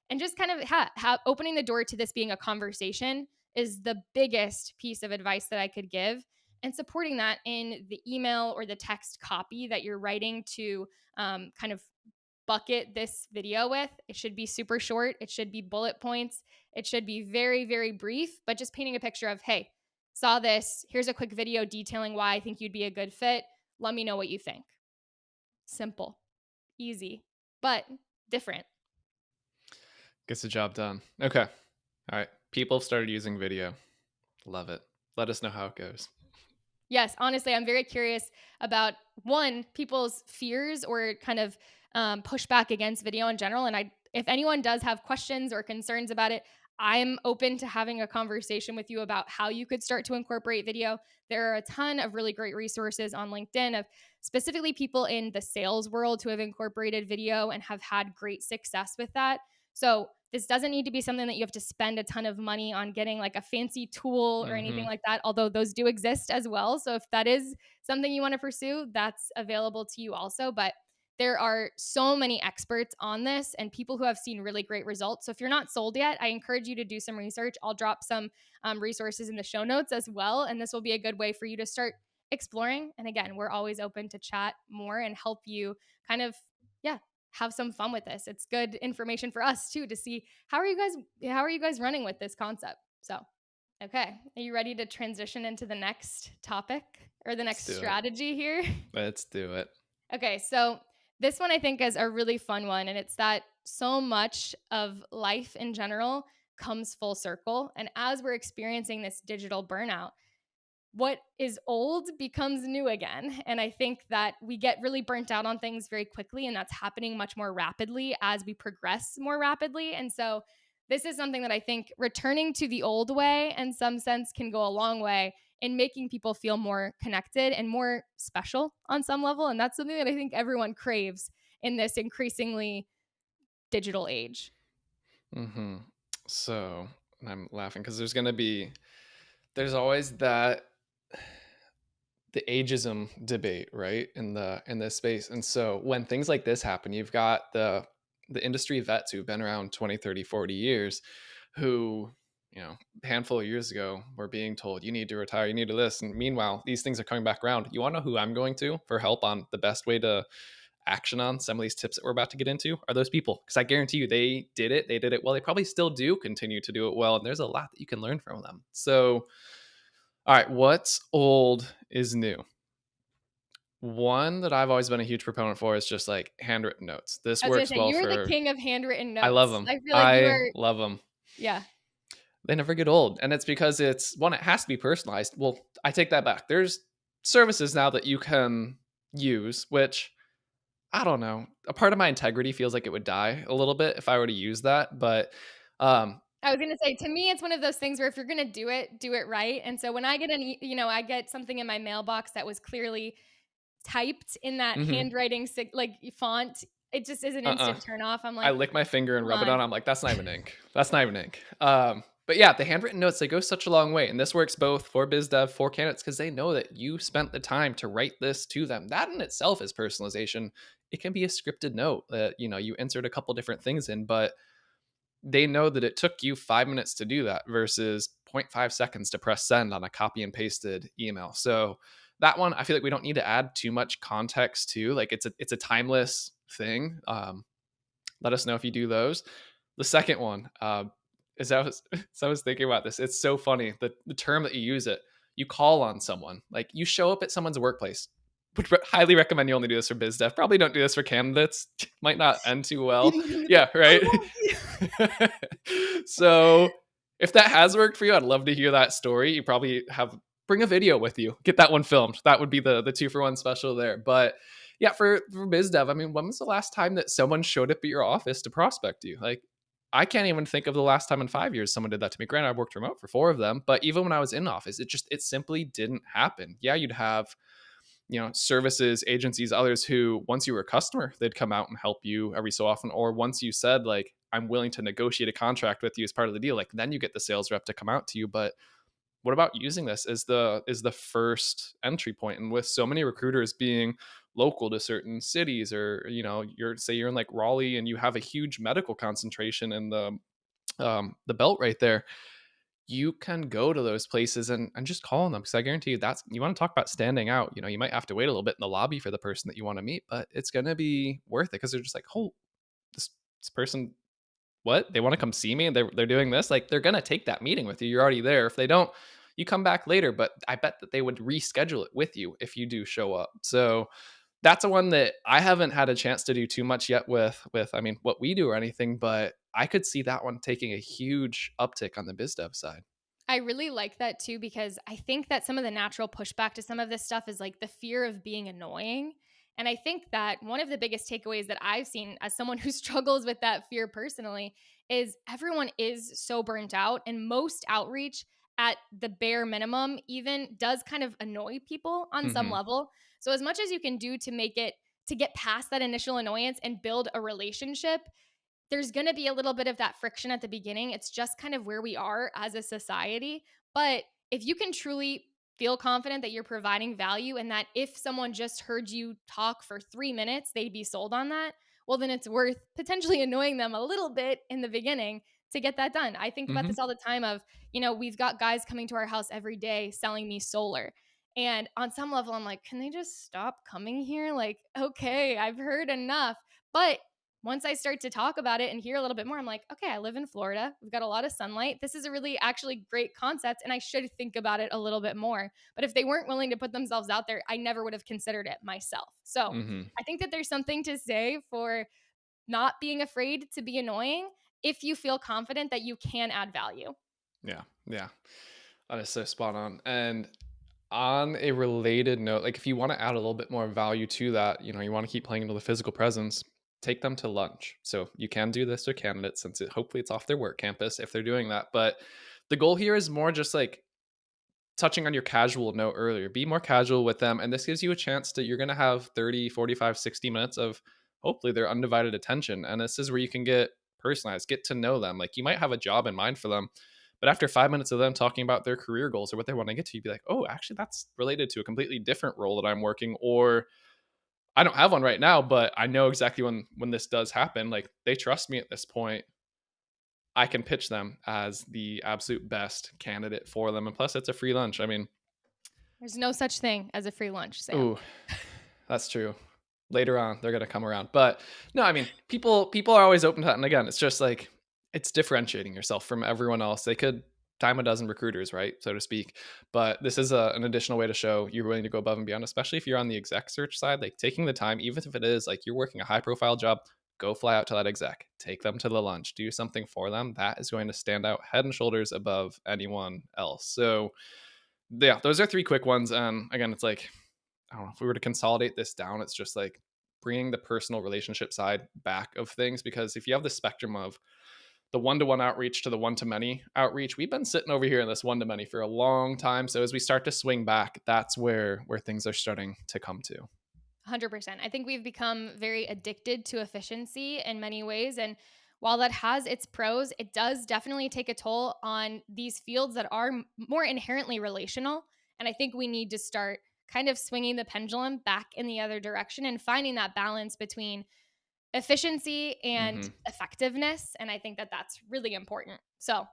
And just kind of opening the door to this being a conversation is the biggest piece of advice that I could give, and supporting that in the email or the text copy that you're writing to kind of bucket this video with. It should be super short. It should be bullet points. It should be very, very brief, but just painting a picture of, hey, saw this. Here's a quick video detailing why I think you'd be a good fit. Let me know what you think. Simple, easy, but different. Gets the job done. Okay. All right. People have started using video. Love it. Let us know how it goes. Yes, honestly, I'm very curious about one, people's fears or kind of pushback against video in general. And if anyone does have questions or concerns about it, I'm open to having a conversation with you about how you could start to incorporate video. There are a ton of really great resources on LinkedIn of specifically people in the sales world who have incorporated video and have had great success with that. So this doesn't need to be something that you have to spend a ton of money on getting like a fancy tool or anything Mm-hmm. like that, although those do exist as well. So if that is something you want to pursue, that's available to you also. But there are so many experts on this and people who have seen really great results. So if you're not sold yet, I encourage you to do some research. I'll drop some resources in the show notes as well. And this will be a good way for you to start exploring. And again, we're always open to chat more and help you kind of, yeah, have some fun with this. It's good information for us too to see how are you guys running with this concept. So Okay. Are you ready to transition into the next topic or the Let's next do it. strategy here? Let's do it. Okay, so this one I think is a really fun one, and it's that so much of life in general comes full circle. And as we're experiencing this digital burnout, what is old becomes new again. And I think that we get really burnt out on things very quickly, and that's happening much more rapidly as we progress more rapidly. And so, this is something that I think returning to the old way in some sense can go a long way in making people feel more connected and more special on some level. And that's something that I think everyone craves in this increasingly digital age. hmm So, and I'm laughing because there's always the ageism debate, right? In this space. And so when things like this happen, you've got the industry vets who've been around 20, 30, 40 years who, a handful of years ago were being told you need to retire, you need to this. And meanwhile, these things are coming back around. You want to know who I'm going to for help on the best way to action on some of these tips that we're about to get into are those people, because I guarantee you they did it well, they probably still do continue to do it well, and there's a lot that you can learn from them. So all right, what's old is new. One that I've always been a huge proponent for is just like handwritten notes. This I was going to works say, well you're the for, king of handwritten I love notes. them. I feel like you I are, love them. yeah. They never get old. And it's because it's one, it has to be personalized. Well, I take that back. There's services now that you can use, which I don't know. A part of my integrity feels like it would die a little bit if I were to use that. But um, I was gonna say, to me, it's one of those things where if you're gonna do it right. And so when I get I get something in my mailbox that was clearly typed in that mhm, handwriting, like font, it just is an uh-uh. instant turn off. I'm I like, lick my finger and come rub it on. on. I'm like, that's not even ink. That's not even ink. But yeah, the handwritten notes, they go such a long way. And this works both for biz dev, for candidates, because they know that you spent the time to write this to them. That in itself is personalization. It can be a scripted note that, you insert a couple different things in, but they know that it took you 5 minutes to do that versus zero point 0.5 seconds to press send on a copy and pasted email. So that one, I feel like we don't need to add too much context to. Like it's a timeless thing. Let us know if you do those. The second one is I was thinking about this. It's so funny the term that you use it. You call on someone, like you show up at someone's workplace. Would highly recommend you only do this for biz dev. Probably don't do this for candidates. Might not end too well. Beating them to Yeah, I right. won't be. So if that has worked for you, I'd love to hear that story. You probably have bring a video with you. Get that one filmed. That would be the 2-for-1 special there. But yeah, for biz dev, I mean, when was the last time that someone showed up at your office to prospect you? Like, I can't even think of the last time in 5 years someone did that to me. Granted, I've worked remote for 4 of them, but even when I was in office, it simply didn't happen. Yeah, you'd have services, agencies, others who once you were a customer, they'd come out and help you every so often, or once you said like I'm willing to negotiate a contract with you as part of the deal, like then you get the sales rep to come out to you. But what about using this as the first entry point? And with so many recruiters being local to certain cities, or you're in like Raleigh and you have a huge medical concentration in the belt right there, you can go to those places and just call on them, because I guarantee you that's, you want to talk about standing out. You might have to wait a little bit in the lobby for the person that you want to meet, but it's going to be worth it, because they're just like, oh, this person, what, they want to come see me and they're doing this, like they're going to take that meeting with you. You're already there. If they don't, you come back later, but I bet that they would reschedule it with you if you do show up. So that's a one that I haven't had a chance to do too much yet with I mean what we do or anything, but I could see that one taking a huge uptick on the biz dev side. I really like that too, because I think that some of the natural pushback to some of this stuff is like the fear of being annoying. And I think that one of the biggest takeaways that I've seen as someone who struggles with that fear personally is everyone is so burnt out, and most outreach at the bare minimum even does kind of annoy people on some hmm level. So as much as you can do to make it to get past that initial annoyance and build a relationship, there's going to be a little bit of that friction at the beginning. It's just kind of where we are as a society. But if you can truly feel confident that you're providing value, and that if someone just heard you talk for 3 minutes, they'd be sold on that, well, then it's worth potentially annoying them a little bit in the beginning to get that done. I think about hmm this all the time of, we've got guys coming to our house every day selling me solar. And on some level, I'm like, can they just stop coming here? Like, okay, I've heard enough. But once I start to talk about it and hear a little bit more, I'm like, okay, I live in Florida. We've got a lot of sunlight. This is a really actually great concept, and I should think about it a little bit more. But if they weren't willing to put themselves out there, I never would have considered it myself. So Hmm. I think that there's something to say for not being afraid to be annoying if you feel confident that you can add value. Yeah. Yeah. That is so spot on. And on a related note, like if you want to add a little bit more value to that, you want to keep playing into the physical presence, take them to lunch. So you can do this to candidates since hopefully it's off their work campus if they're doing that. But the goal here is more just like touching on your casual note earlier, be more casual with them. And this gives you a chance to, you're going to have 30, 45, 60 minutes of hopefully their undivided attention. And this is where you can get personalized, get to know them. Like you might have a job in mind for them, but after 5 minutes of them talking about their career goals or what they want to get to, you'd be like, oh, actually, that's related to a completely different role that I'm working, or I don't have one right now, but I know exactly when this does happen. Like they trust me at this point. I can pitch them as the absolute best candidate for them. And plus, it's a free lunch. I mean, There's no such thing as a free lunch, Sam. ooh, that's true. Later on, they're gonna come around. But no, I mean, people are always open to that. And again, it's just like it's differentiating yourself from everyone else. They could dime a dozen recruiters, right, so to speak. But this is an additional way to show you're willing to go above and beyond, especially if you're on the exec search side. Like taking the time, even if it is like you're working a high profile job, go fly out to that exec, take them to the lunch, do something for them. That is going to stand out head and shoulders above anyone else. So yeah, those are three quick ones. And again, it's like I don't know if we were to consolidate this down, it's just like bringing the personal relationship side back of things. Because if you have the spectrum of the one-to-one outreach to the one-to-many outreach, we've been sitting over here in this one-to-many for a long time. So as we start to swing back, that's where things are starting to come to. 100%. I think we've become very addicted to efficiency in many ways. And while that has its pros, it does definitely take a toll on these fields that are more inherently relational. And I think we need to start kind of swinging the pendulum back in the other direction and finding that balance between efficiency and Hmm. effectiveness. And I think that that's really important. So,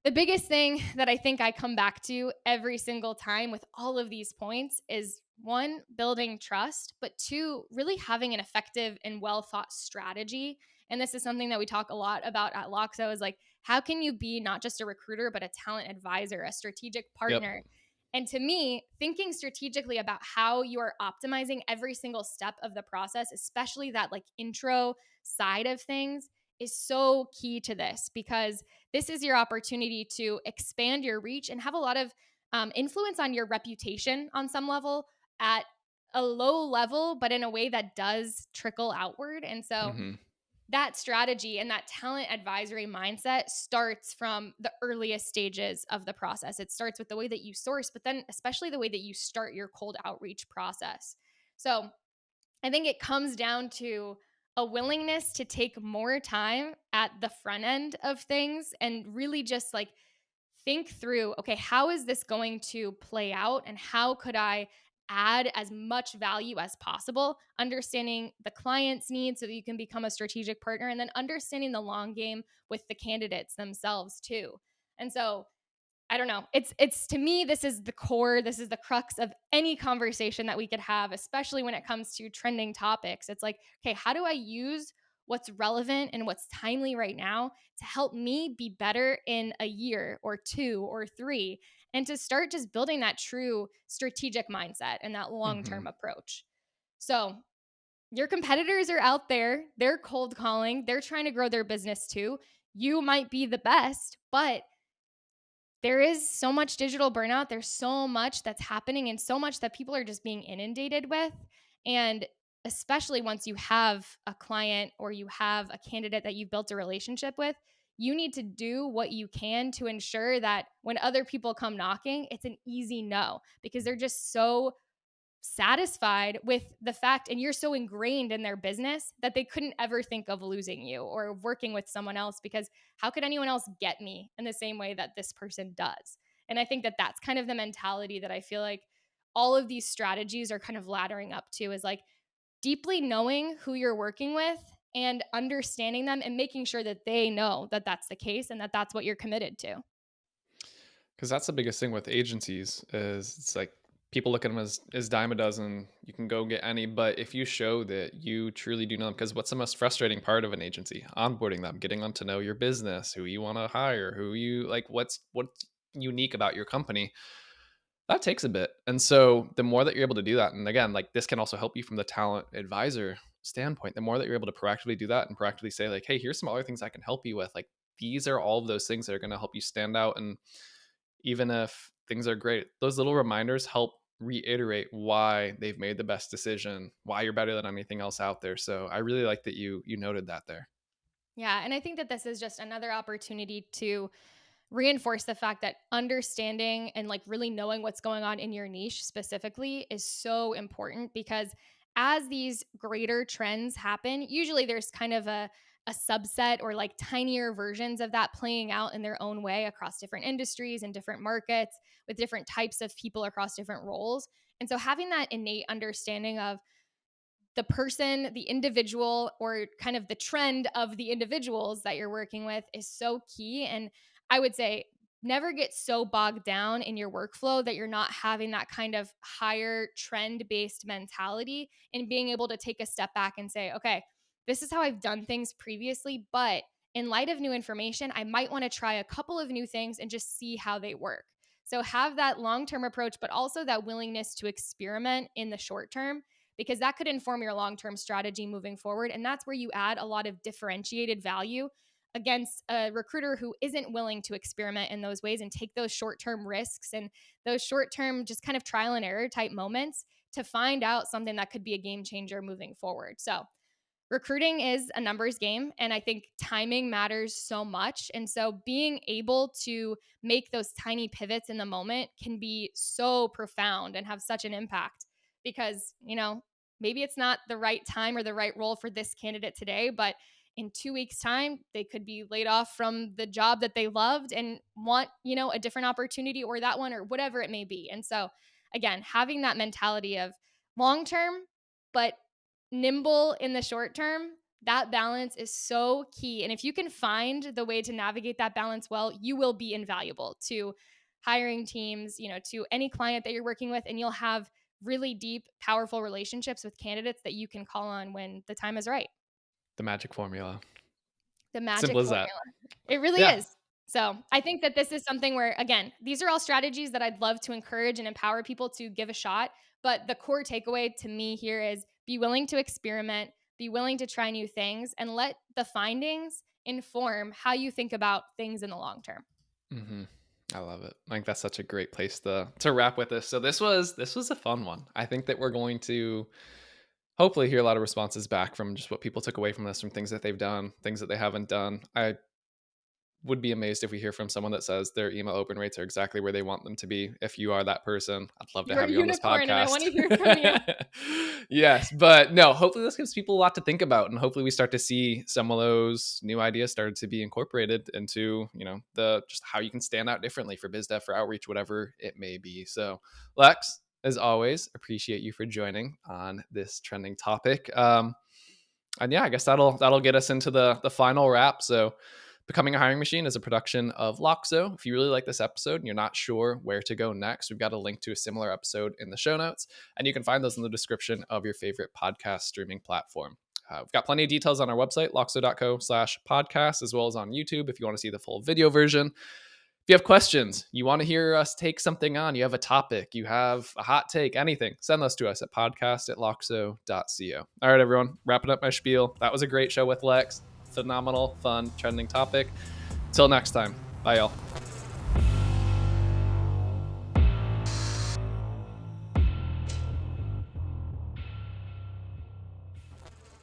the biggest thing that I think I come back to every single time with all of these points is one, building trust, but two, really having an effective and well thought strategy. And this is something that we talk a lot about at Loxo is like, how can you be not just a recruiter, but a talent advisor, a strategic Yep. partner? And to me, thinking strategically about how you are optimizing every single step of the process, especially that like intro side of things, is so key to this because this is your opportunity to expand your reach and have a lot of influence on your reputation on some level at a low level, but in a way that does trickle outward. And so Hmm. that strategy and that talent advisory mindset starts from the earliest stages of the process. It starts with the way that you source, but then especially the way that you start your cold outreach process. So I think it comes down to a willingness to take more time at the front end of things and really just like think through, okay, how is this going to play out and how could I add as much value as possible, understanding the client's needs so that you can become a strategic partner and then understanding the long game with the candidates themselves too. And so I don't know. It's to me this is the core, this is the crux of any conversation that we could have, especially when it comes to trending topics. It's like, okay, how do I use what's relevant and what's timely right now to help me be better in a year or two or three and to start just building that true strategic mindset and that Hmm. long-term approach. So, your competitors are out there, they're cold calling, they're trying to grow their business too. You might be the best, but there is so much digital burnout. There's so much that's happening and so much that people are just being inundated with. And especially once you have a client or you have a candidate that you've built a relationship with, you need to do what you can to ensure that when other people come knocking, it's an easy no because they're just so satisfied with the fact and you're so ingrained in their business that they couldn't ever think of losing you or working with someone else because how could anyone else get me in the same way that this person does? And I think that that's kind of the mentality that I feel like all of these strategies are kind of laddering up to is like deeply knowing who you're working with and understanding them and making sure that they know that that's the case and that that's what you're committed to. Because that's the biggest thing with agencies is it's like people look at them as dime a dozen. You can go get any, but if you show that you truly do know them, because what's the most frustrating part of an agency? Onboarding them, getting them to know your business, who you want to hire, who you like, what's unique about your company. That takes a bit. And so the more that you're able to do that, and again, like this can also help you from the talent advisor standpoint, the more that you're able to proactively do that and proactively say like, hey, here's some other things I can help you with. Like these are all of those things that are going to help you stand out. And even if things are great, those little reminders help reiterate why they've made the best decision, why you're better than anything else out there. So I really like that you noted that there. Yeah. And I think that this is just another opportunity to reinforce the fact that understanding and like really knowing what's going on in your niche specifically is so important, because as these greater trends happen, usually there's kind of a subset or like tinier versions of that playing out in their own way across different industries and different markets with different types of people across different roles. And so having that innate understanding of the person, the individual, or kind of the trend of the individuals that you're working with is so key. And I would say never get so bogged down in your workflow that you're not having that kind of higher trend based mentality and being able to take a step back and say, okay, this is how I've done things previously, but in light of new information, I might want to try a couple of new things and just see how they work. So have that long term approach, but also that willingness to experiment in the short term, because that could inform your long-term strategy moving forward. And that's where you add a lot of differentiated value against a recruiter who isn't willing to experiment in those ways and take those short-term risks and those short-term just kind of trial and error type moments to find out something that could be a game changer moving forward. So recruiting is a numbers game, and I think timing matters so much. And so being able to make those tiny pivots in the moment can be so profound and have such an impact, because, maybe it's not the right time or the right role for this candidate today, but in 2 weeks time, they could be laid off from the job that they loved and want, a different opportunity, or that one, or whatever it may be. And so again, having that mentality of long term, but nimble in the short term, that balance is so key. And if you can find the way to navigate that balance well, you will be invaluable to hiring teams, to any client that you're working with, and you'll have really deep, powerful relationships with candidates that you can call on when the time is right. The magic formula. The magic Simple as that. formula. It really Yeah. is. So I think that this is something where, again, these are all strategies that I'd love to encourage and empower people to give a shot. But the core takeaway to me here is be willing to experiment, be willing to try new things, and let the findings inform how you think about things in the long term. Mm-hmm. I love it. I think that's such a great place to wrap with this. So this was a fun one. I think that we're going to hopefully hear a lot of responses back from just what people took away from this, from things that they've done, things that they haven't done. I would be amazed if we hear from someone that says their email open rates are exactly where they want them to be. If you are that person, I'd love to You're a have you on this unicorn, and I want podcast. to hear from you. Yes, but no, hopefully this gives people a lot to think about, and hopefully we start to see some of those new ideas started to be incorporated into, the just how you can stand out differently for biz dev, for outreach, whatever it may be. So Lex, as always, appreciate you for joining on this trending topic. And yeah, I guess that'll get us into the final wrap. So Becoming a Hiring Machine is a production of Loxo. If you really like this episode and you're not sure where to go next, we've got a link to a similar episode in the show notes, and you can find those in the description of your favorite podcast streaming platform. We've got plenty of details on our website, loxo.co/podcast, as well as on YouTube if you want to see the full video version. If you have questions, you want to hear us take something on, you have a topic, you have a hot take, anything, send those to us at podcast@loxo.co. All right, everyone, wrapping up my spiel. That was a great show with Lex. Phenomenal, fun, trending topic. Till next time. Bye, y'all.